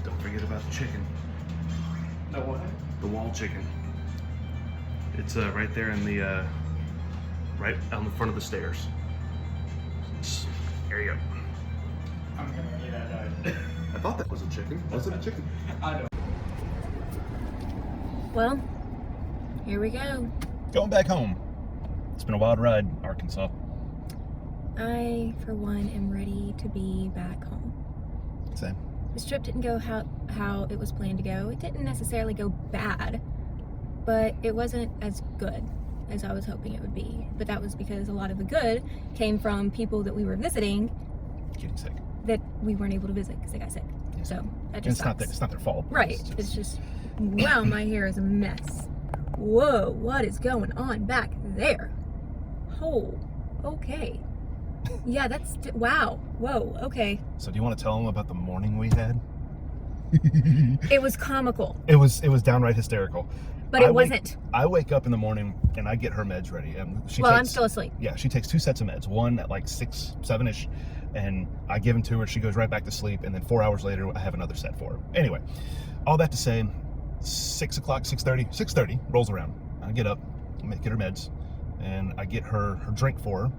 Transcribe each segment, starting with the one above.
Don't forget about the chicken. The what? The wall chicken. It's right there in the right on the front of the stairs. There you go. I'm gonna eat that. I thought that was a chicken. Was it a chicken? I don't. Well, here we go. Going back home. It's been a wild ride, Arkansas. I, for one, am ready to be back home. Same. This trip didn't go how it was planned to go. It didn't necessarily go bad, but it wasn't as good as I was hoping it would be. But that was because a lot of the good came from people that we were visiting Getting sick. that we weren't able to visit because they got sick. Yeah. So that And just it's not their fault. right. It's just, wow, my hair is a mess. Whoa, what is going on back there? Oh, okay. Yeah, that's, wow, whoa, okay. So do you want to tell them about the morning we had? It was comical, It was downright hysterical. but it wasn't. I wake up in the morning and I get her meds ready. And I'm still asleep. Yeah, she takes 2 sets of meds. One at like 6, 7-ish, and I give them to her. She goes right back to sleep, and then 4 hours later, I have another set for her. Anyway, all that to say, 6 o'clock, 6:30 rolls around. I get up, get her meds, and I get her drink for her,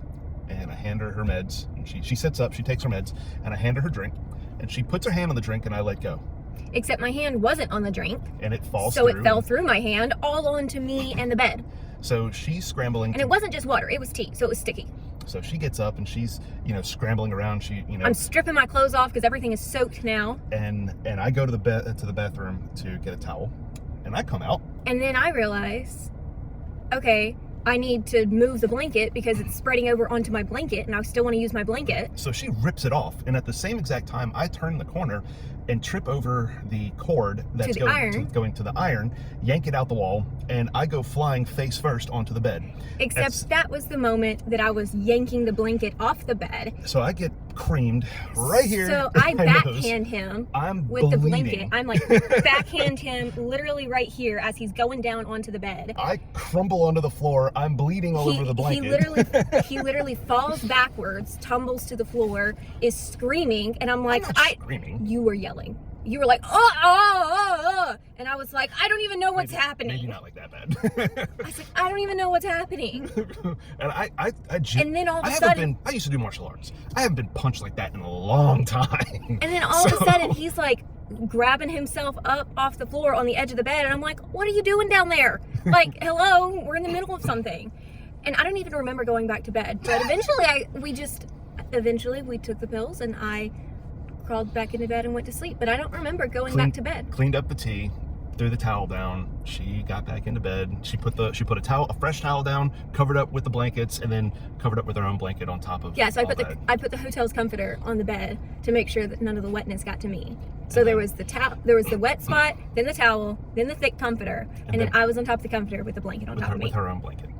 and I hand her meds. And she sits up, she takes her meds, and I hand her drink, and she puts her hand on the drink, and I let go. Except my hand wasn't on the drink, And it falls so through. it fell through my hand all onto me and the bed. So she's scrambling. And it wasn't just water, it was tea, so it was sticky. So she gets up and she's, scrambling around. She, I'm stripping my clothes off because everything is soaked now. and I go to the bathroom to get a towel, and I come out. And then I realize, okay, I need to move the blanket because it's spreading over onto my blanket and I still want to use my blanket. So she rips it off, and at the same exact time, I turn the corner and trip over the cord that's going to the iron, yank it out the wall, and I go flying face first onto the bed. Except that was the moment that I was yanking the blanket off the bed. So I get creamed right here. So in I my backhand nose. him I'm with the bleeding. blanket. I'm like, backhand him literally right here as he's going down onto the bed. I crumble onto the floor. I'm bleeding all over the blanket. He literally falls backwards, tumbles to the floor, is screaming, and I'm like, I'm not screaming. You were yelling. You were like, oh, and I was like, I don't even know what's happening. Maybe not like that bad. I was like, I don't even know what's happening. And And then all of a sudden, I used to do martial arts. I haven't been punched like that in a long time. and then all of a sudden, he's like grabbing himself up off the floor on the edge of the bed, and I'm like, what are you doing down there? Like, hello, we're in the middle of something. And I don't even remember going back to bed. But eventually we took the pills, and I crawled back into bed and went to sleep. But I don't remember going back to bed. Cleaned up the tea, threw the towel down. She got back into bed. She put a fresh towel down, covered up with the blankets, and then covered up with her own blanket on top of. Yeah, so all I put the hotel's comforter on the bed to make sure that none of the wetness got to me. So there was the wet spot, then the towel, then the thick comforter, and then I was on top of the comforter with the blanket on top of me. With her own blanket.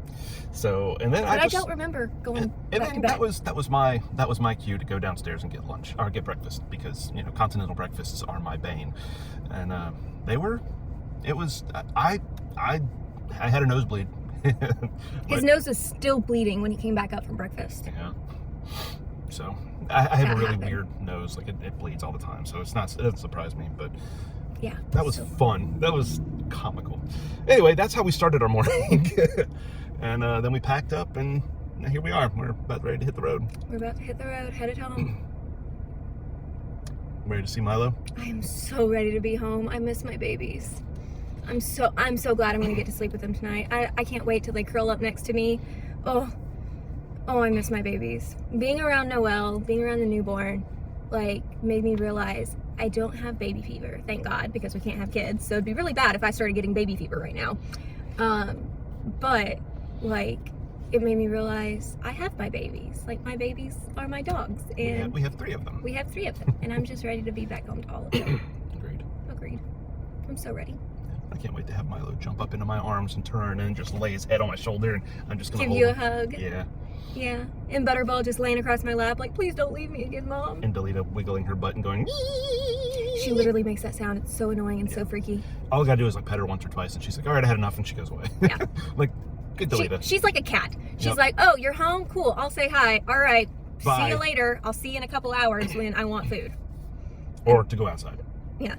So, and then But I don't remember going back to bed. that was my cue to go downstairs and get lunch or get breakfast, because continental breakfasts are my bane, and I had a nosebleed. His nose was still bleeding when he came back up from breakfast. Yeah. So I have That a really happened. weird nose, like it bleeds all the time. So it doesn't surprise me, but Yeah. that was fun. That was comical. Anyway, that's how we started our morning. And then we packed up, and here we are. We're about ready to hit the road. We're about to hit the road, headed home. Ready to see Milo? I am so ready to be home. I miss my babies. I'm so glad I'm gonna get to sleep with them tonight. I can't wait till they curl up next to me. Oh, I miss my babies. Being around Noelle, being around the newborn, made me realize I don't have baby fever, thank God, because we can't have kids. So it'd be really bad if I started getting baby fever right now. But it made me realize I have my babies. My babies are my dogs, and we have 3 of them. we have 3 of them, and I'm just ready to be back home to all of them. Agreed. I'm so ready. I can't wait to have Milo jump up into my arms and turn and just lay his head on my shoulder, and I'm just gonna Give hold you a him. hug. Yeah. Yeah. And Butterball just laying across my lap, please don't leave me again, Mom. And Delita wiggling her butt and going. She literally makes that sound. It's so annoying and so freaky. All I gotta do is pet her once or twice, and she's like, "All right, I had enough," and she goes away. Yeah. Good Delita. She's like a cat. She's Yep. like, oh, you're home? Cool. I'll say hi. All right. Bye. See you later. I'll see you in a couple hours when I want food. Or to go outside. Yeah.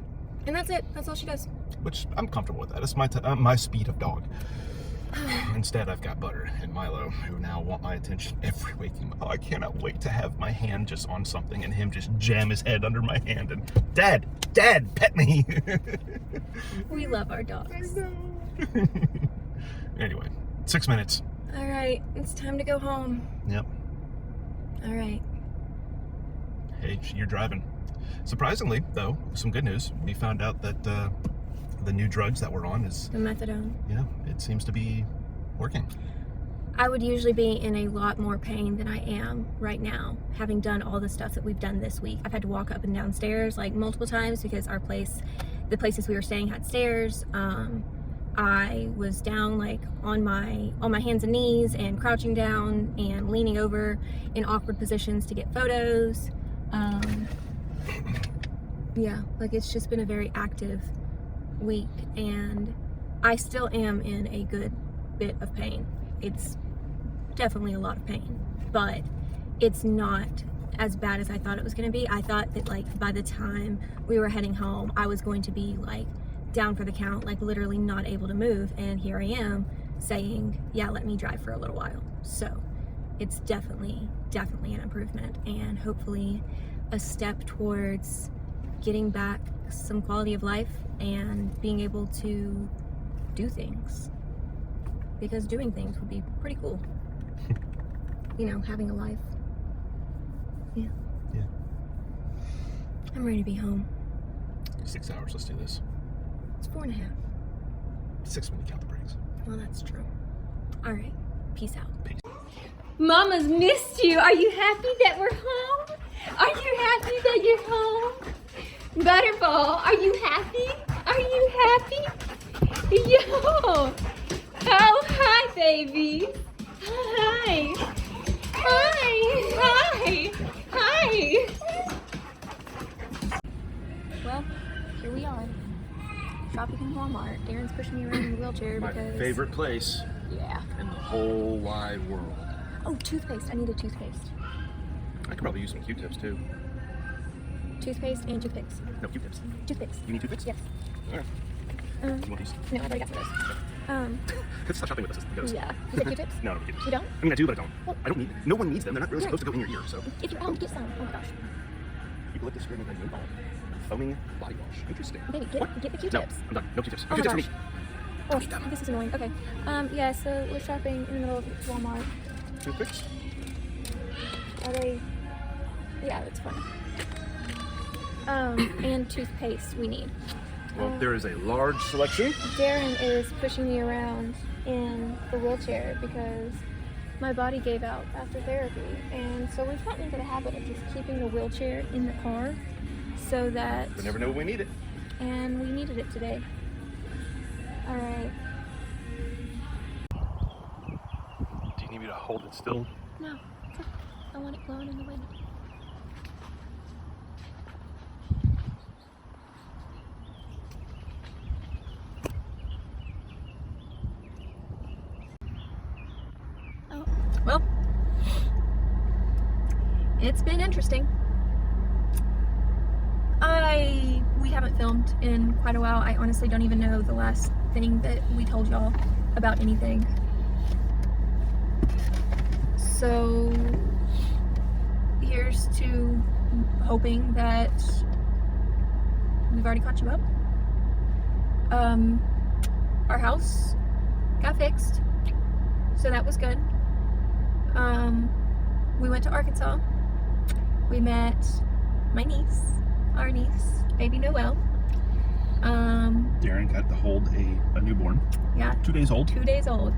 And that's it. That's all she does. which I'm comfortable with that. It's my speed of dog. Instead, I've got Butter and Milo, who now want my attention every waking moment. Oh, I cannot wait to have my hand just on something and him just jam his head under my hand and, Dad, pet me. We love our dogs. Anyway, 6 minutes. All right, it's time to go home. Yep. All right. Hey, you're driving. Surprisingly, though, some good news. We found out that the new drugs that we're on is, The methadone. yeah, it seems to be working. I would usually be in a lot more pain than I am right now, having done all the stuff that we've done this week. I've had to walk up and down stairs like multiple times because the places we were staying had stairs. I was down like on my hands and knees and crouching down and leaning over in awkward positions to get photos. Yeah, like it's just been a very active week, and I still am in a good bit of pain. It's definitely a lot of pain, but it's not as bad as I thought it was going to be. I thought that like by the time we were heading home, I was going to be like down for the count, like literally not able to move, and here I am saying, yeah, let me drive for a little while. So it's definitely an improvement, and hopefully a step towards getting back some quality of life and being able to do things, because doing things would be pretty cool. You know, having a life. Yeah. I'm ready to be home. 6 hours, let's do this. It's 4.5. 6 when you count the breaks. Well, that's true. All right. Peace out. Peace. Mama's missed you. Are you happy that we're home? Are you happy that you're home? Butterball, are you happy? Are you happy? Yo! Oh, hi, baby. Hi. Hi. Well, here we are. Shopping in Walmart. Darren's pushing me around in a wheelchair My because... favorite place Yeah. in the whole wide world. Oh, toothpaste. I need a toothpaste. I could probably use some Q-tips too. Toothpaste and toothpicks. No, Q-tips. Toothpicks. You need toothpicks? Yes. All right. Um, You want these? no, I've already got some of those. Stop shopping with us. It goes. Yeah. You said Q-tips? No, Q-tips. You don't? I mean, I do, but I don't. Well- I don't need them. No one needs them. They're not really supposed to go in your ear, so. If you're out, get some. Oh my gosh. Eucalyptus spearmint and menthol. Foaming body wash. Interesting. Baby, What? get the No, Q-tips. I'm done. No Q-tips. Oh No my Q-tips for gosh. me. Oh, this is annoying. Okay. Yeah, so we're shopping in the middle of Walmart. Toothpicks? Are they... Yeah, that's fine. And toothpaste we need. Well, there is a large selection. Darren is pushing me around in the wheelchair because my body gave out after therapy, and so we've gotten into the habit of just keeping the wheelchair in the car so that... We never know when we need it. And we needed it today. All right. Do you need me to hold it still? No, I want it blowing in the wind. Oh, well, it's been interesting. We haven't filmed in quite a while. I honestly don't even know the last thing that we told y'all about anything. So here's to hoping that we've already caught you up. Our house got fixed, so that was good. We went to Arkansas. We met my niece, our niece, baby Noelle. Darren got to hold a newborn. Yeah. 2 days old. 2 days old.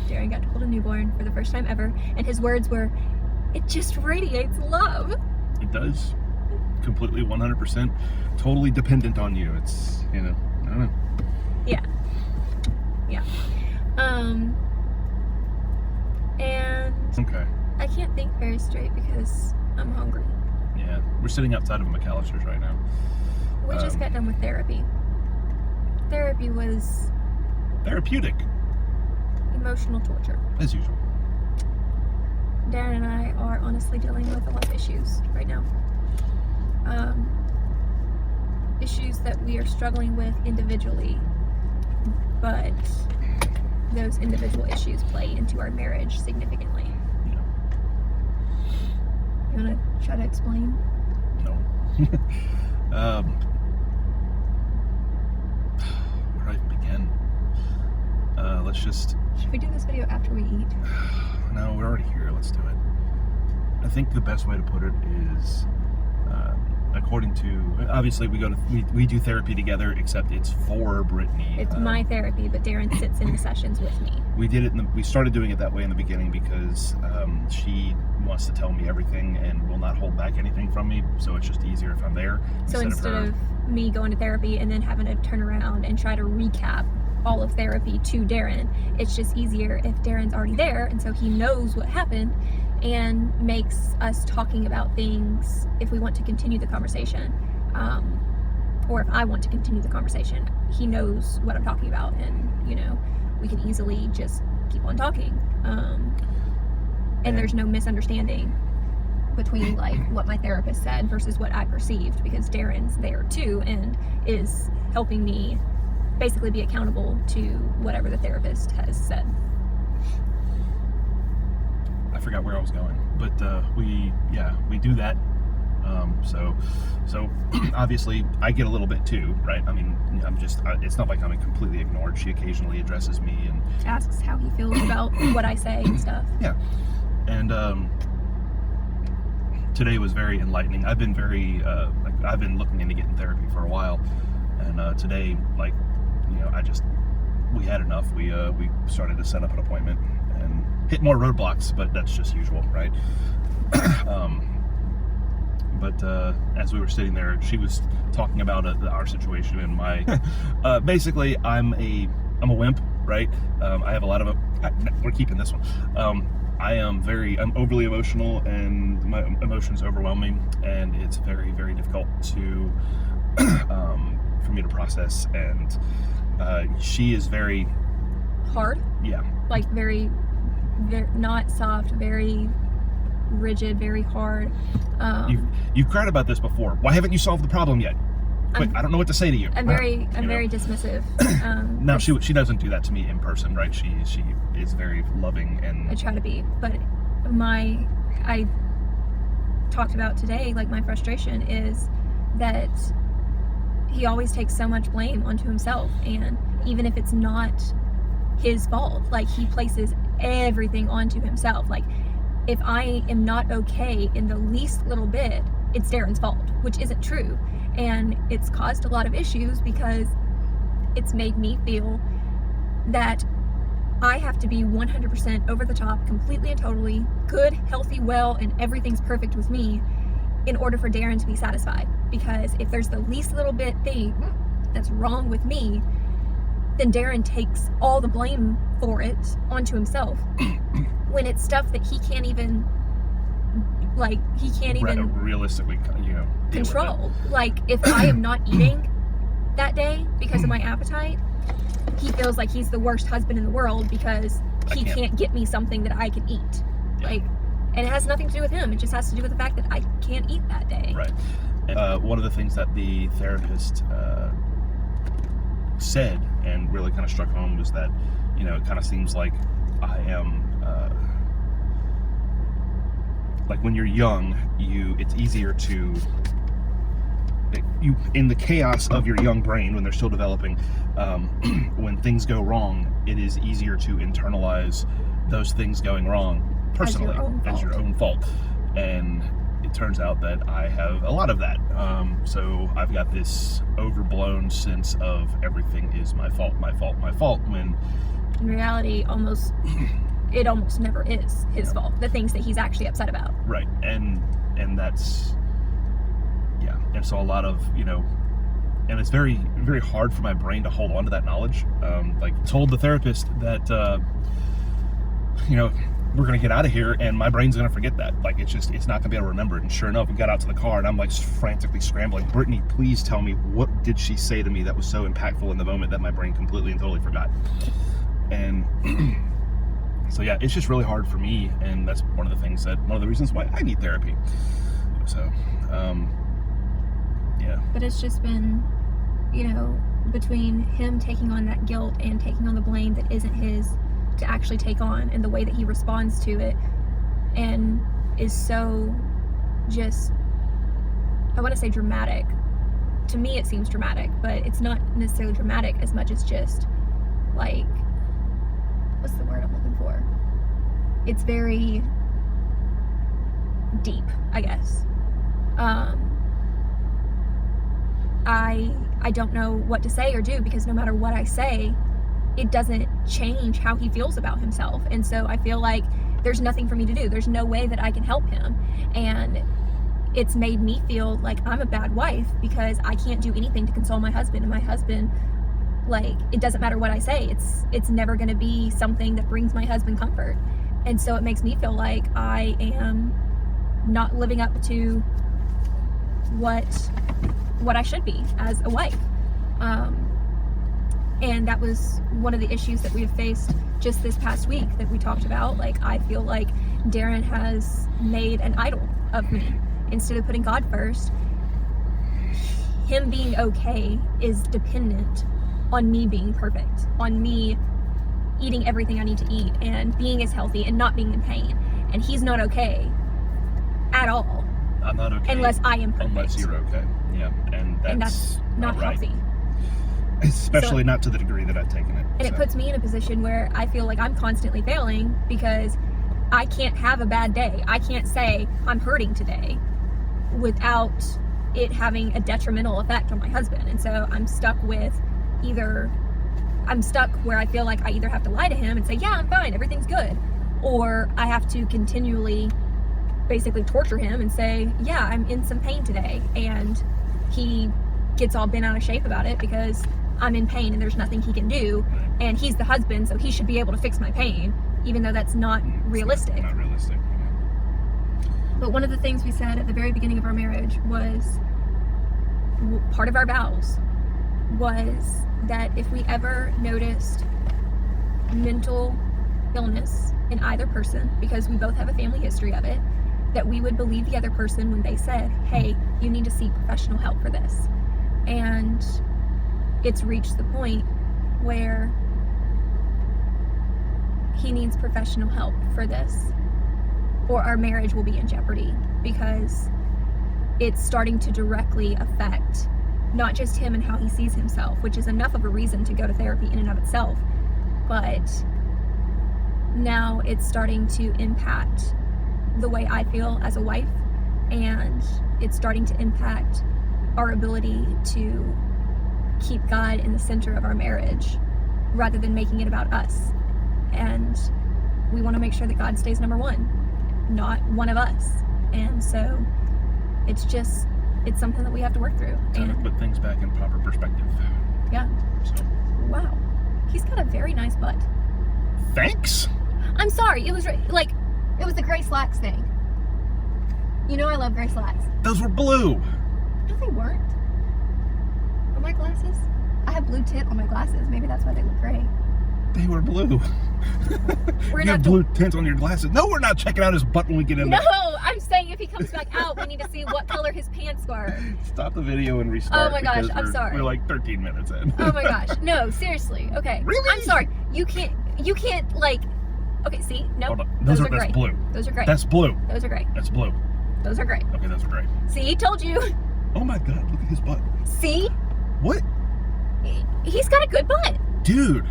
Darren got to hold a newborn for the first time ever, and his words were, "It just radiates love." It does. Completely 100% totally dependent on you. It's, I don't know. Yeah. And Okay. I can't think very straight because I'm hungry. Yeah. We're sitting outside of McAllister's right now. We just got done with therapy. Therapy was Therapeutic, emotional torture. as usual. Darren and I are honestly dealing with a lot of issues right now. issues that we are struggling with individually, but those individual issues play into our marriage significantly. Yeah. You want to try to explain? No. Where do I even begin? Let's just. Should we do this video after we eat? No, we're already here. Let's do it. I think the best way to put it is, according to, obviously we do therapy together, except it's for Brittany. It's my therapy, but Darren sits in the sessions with me. We did it. We started doing it that way in the beginning because she wants to tell me everything and will not hold back anything from me. So it's just easier if I'm there. So instead of me going to therapy and then having to turn around and try to recap all of therapy to Darren, it's just easier if Darren's already there, and so he knows what happened and makes us talking about things if we want to continue the conversation, or if I want to continue the conversation. He knows what I'm talking about, and we can easily just keep on talking, and there's no misunderstanding between like what my therapist said versus what I perceived, because Darren's there too and is helping me basically be accountable to whatever the therapist has said. I forgot where I was going, but we do that. So obviously I get a little bit too, right? I mean, it's not like I'm completely ignored. She occasionally addresses me and Asks how he feels about what I say and stuff. Yeah. And today was very enlightening. I've been I've been looking into getting therapy for a while, and today, we had enough. We started to set up an appointment and hit more roadblocks, but that's just usual, right? But as we were sitting there, she was talking about our situation and my. Basically, I'm a wimp, right? I have a lot of. We're keeping this one. I'm overly emotional, and my emotions overwhelm me, and it's very, very difficult to for me to process. And she is very hard. Yeah. Like very, very not soft, very rigid, very hard. You've cried about this before. Why haven't you solved the problem yet? Quick, I don't know what to say to you. I'm very dismissive. No, she doesn't do that to me in person, right? She is very loving, and I try to be, but I talked about today, like my frustration is that he always takes so much blame onto himself, and even if it's not his fault, like he places everything onto himself. Like if I am not okay in the least little bit, it's Darren's fault, which isn't true. And it's caused a lot of issues because it's made me feel that I have to be 100% over the top, completely and totally good, healthy, well, and everything's perfect with me in order for Darren to be satisfied. Because if there's the least little bit thing that's wrong with me, then Darren takes all the blame for it onto himself when it's stuff that he can't even realistically, control. Like if I am not eating that day because of my appetite, he feels like he's the worst husband in the world because he can't get me something that I can eat. Yeah. Like, and it has nothing to do with him. It just has to do with the fact that I can't eat that day. Right. And, one of the things that the therapist said and really kind of struck home was that, it kind of seems like I am, like when you're young, it's easier to, in the chaos of your young brain when they're still developing, when things go wrong, it is easier to internalize those things going wrong personally as your own fault. And it turns out that I have a lot of that. So I've got this overblown sense of everything is my fault, when in reality, it almost never is his fault. The things that he's actually upset about. Right. And that's, yeah. And so a lot of, and it's very, very hard for my brain to hold on to that knowledge. Told the therapist that, we're going to get out of here and my brain's going to forget that. Like, it's not going to be able to remember it. And sure enough, we got out to the car and I'm like frantically scrambling. Brittany, please tell me, what did she say to me that was so impactful in the moment that my brain completely and totally forgot? And so yeah, it's just really hard for me. And that's one of the reasons why I need therapy. So, Yeah. But it's just been, you know, between him taking on that guilt and taking on the blame that isn't his to actually take on, and the way that he responds to it and is so just, I want to say dramatic. To me it seems dramatic, but it's not necessarily dramatic as much as just like, what's the word I'm looking for? It's very deep, I guess. I don't know what to say or do, because no matter what I say, it doesn't change how he feels about himself. And so I feel like there's nothing for me to do. There's no way that I can help him. And it's made me feel like I'm a bad wife because I can't do anything to console my husband. And my husband, like, it doesn't matter what I say. It's never going to be something that brings my husband comfort. And so it makes me feel like I am not living up to what I should be as a wife. And that was one of the issues that we have faced just this past week that we talked about. Like, I feel like Darren has made an idol of me instead of putting God first. Him being okay is dependent on me being perfect, on me eating everything I need to eat and being as healthy and not being in pain. And he's not okay at all. I'm not okay unless I am perfect. Unless you're okay. Yeah, and that's not right. healthy. Especially not to the degree that I've taken it. And it puts me in a position where I feel like I'm constantly failing because I can't have a bad day. I can't say I'm hurting today without it having a detrimental effect on my husband. And so I'm stuck where I feel like I either have to lie to him and say, yeah, I'm fine, everything's good, or I have to continually basically torture him and say, yeah, I'm in some pain today, and he gets all bent out of shape about it because I'm in pain and there's nothing he can do, and he's the husband, so he should be able to fix my pain, even though that's not realistic. Not realistic. Yeah. But one of the things we said at the very beginning of our marriage was, part of our vows was that if we ever noticed mental illness in either person, because we both have a family history of it, that we would believe the other person when they said, hey, you need to seek professional help for this. And it's reached the point where he needs professional help for this, or our marriage will be in jeopardy, because it's starting to directly affect not just him and how he sees himself, which is enough of a reason to go to therapy in and of itself, but now it's starting to impact the way I feel as a wife, and it's starting to impact our ability to keep God in the center of our marriage rather than making it about us. And we want to make sure that God stays number one, not one of us. And so it's something that we have to work through. Time to put things back in proper perspective. Yeah. So. Wow. He's got a very nice butt. Thanks. I'm sorry. It was the gray slacks thing. You know I love gray slacks. Those were blue. No, they weren't. On my glasses? I have blue tint on my glasses. Maybe that's why they look gray. They were blue. You have blue tint on your glasses. No, we're not checking out his butt when we get in there. No, I'm saying if he comes back out, we need to see what color his pants were. Stop the video and restart. Oh my gosh, I'm sorry. We're like 13 minutes in. Oh my gosh. No, seriously. Okay. Really? I'm sorry. You can't like, okay, see? No. Hold on. Those are that's gray. blue. Those are gray. That's blue. Those are gray. That's blue. Those are gray. Okay, those are gray. See, told you. Oh my God, look at his butt. See? What? He's got a good butt. Dude,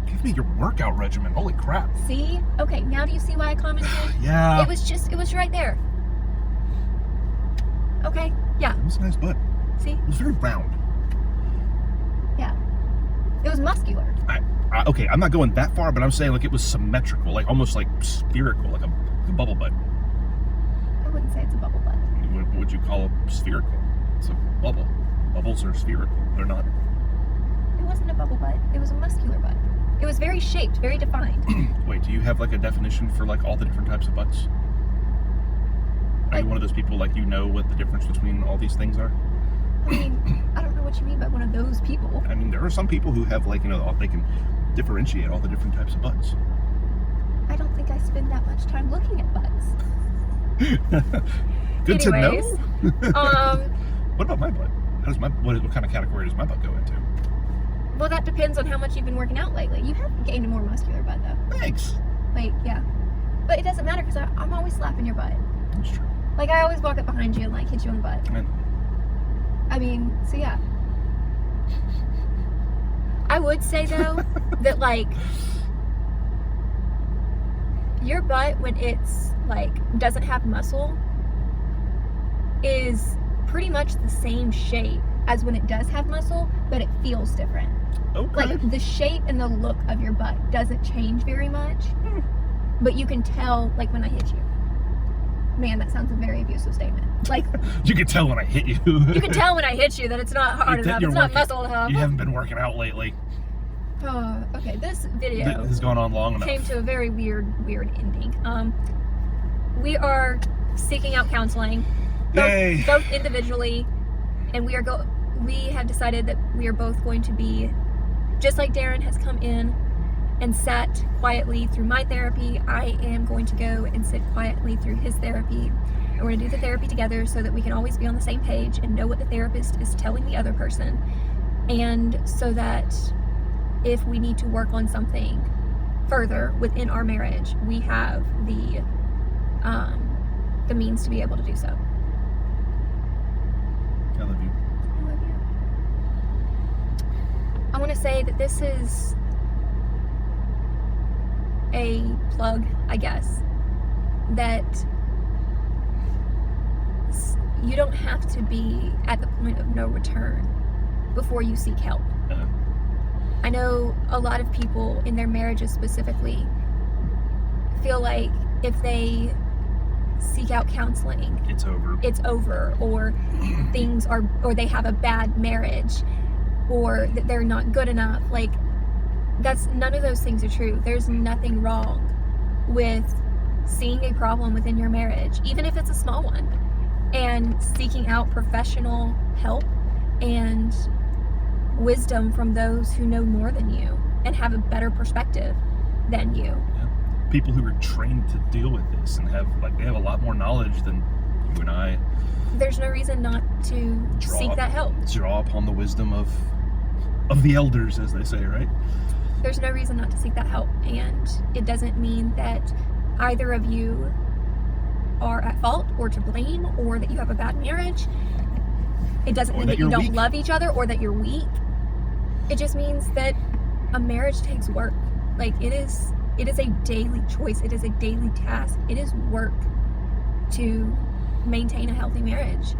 give me your workout regimen. Holy crap. See? Okay, now do you see why I commented? Yeah. It was right there. Okay, yeah. It was a nice butt. See? It was very round. Yeah. It was muscular. Okay, I'm not going that far, but I'm saying like it was symmetrical, like almost like spherical, like a bubble butt. I wouldn't say it's a bubble butt. What would you call it? Spherical? It's a bubble. Bubbles are spherical. They're not. It wasn't a bubble butt. It was a muscular butt. It was very shaped, very defined. Wait, do you have like a definition for like all the different types of butts? Are you one of those people like you know what the difference between all these things are? I mean, I don't know what you mean by one of those people. I mean, there are some people who have like, they can differentiate all the different types of butts. I don't think I spend that much time looking at butts. Good Anyways, to know. What about my butt? What kind of category does my butt go into? Well, that depends on how much you've been working out lately. You have gained a more muscular butt, though. Thanks. Like, yeah. But it doesn't matter because I'm always slapping your butt. That's true. Like, I always walk up behind you and, like, hit you on the butt. I mean, so yeah. I would say, though, that, like, your butt, when it's, like, doesn't have muscle, is pretty much the same shape as when it does have muscle, but it feels different. Okay. Like, the shape and the look of your butt doesn't change very much, but you can tell, like, when I hit you. Man, that sounds a very abusive statement. Like, you can tell when I hit you. you can tell when I hit you that it's not hard enough, it's not muscle enough. You haven't been working out lately. Oh, okay, this video This has gone on long enough. came to a very weird ending. We are seeking out counseling, Yay. both individually, and we have decided that we are both going to be, just like Darren has come in and sat quietly through my therapy, I am going to go and sit quietly through his therapy. And we're going to do the therapy together so that we can always be on the same page and know what the therapist is telling the other person. And so that if we need to work on something further within our marriage, we have the means to be able to do so. I love you. I love you. I want to say that this is a plug, I guess, that you don't have to be at the point of no return before you seek help. I know a lot of people in their marriages specifically feel like if they seek out counseling, It's over. or or they have a bad marriage, or that they're not good enough. Like, none of those things are true. There's nothing wrong with seeing a problem within your marriage, even if it's a small one, and seeking out professional help and wisdom from those who know more than you and have a better perspective than you. Yeah. People who are trained to deal with this and they have a lot more knowledge than you and I. There's no reason not to seek that help. Draw upon the wisdom of the elders, as they say, right? There's no reason not to seek that help, and it doesn't mean that either of you are at fault or to blame or that you have a bad marriage. It doesn't mean that you don't love each other or that you're weak. It just means that a marriage takes work. Like, it is a daily choice. It is a daily task. It is work to maintain a healthy marriage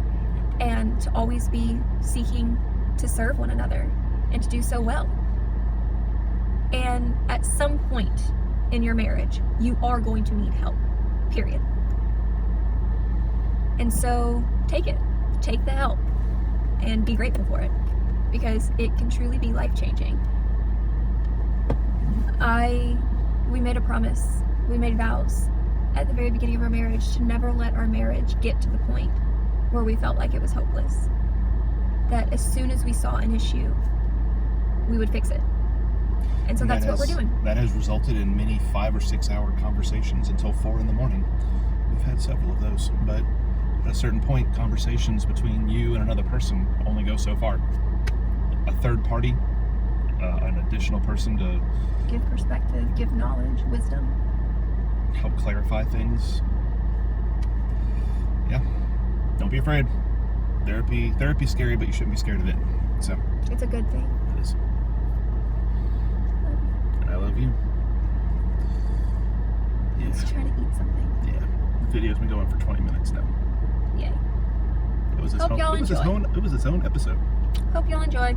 and to always be seeking to serve one another and to do so well. And at some point in your marriage, you are going to need help, period. And so take the help and be grateful for it, because it can truly be life-changing. We made a promise, we made vows at the very beginning of our marriage to never let our marriage get to the point where we felt like it was hopeless. That as soon as we saw an issue, we would fix it. And so that's what we're doing. That has resulted in many 5 or 6 hour conversations until 4 a.m. We've had several of those, but at a certain point, conversations between you and another person only go so far. A third party, an additional person to give perspective, give knowledge, wisdom, help clarify things. Yeah, don't be afraid. Therapy's scary, but you shouldn't be scared of it. So it's a good thing. It is. And I love you. Yeah. Let's try to eat something. Yeah. The video's been going for 20 minutes now. Yay. It was Hope y'all enjoy. It was its own episode. Hope y'all enjoy.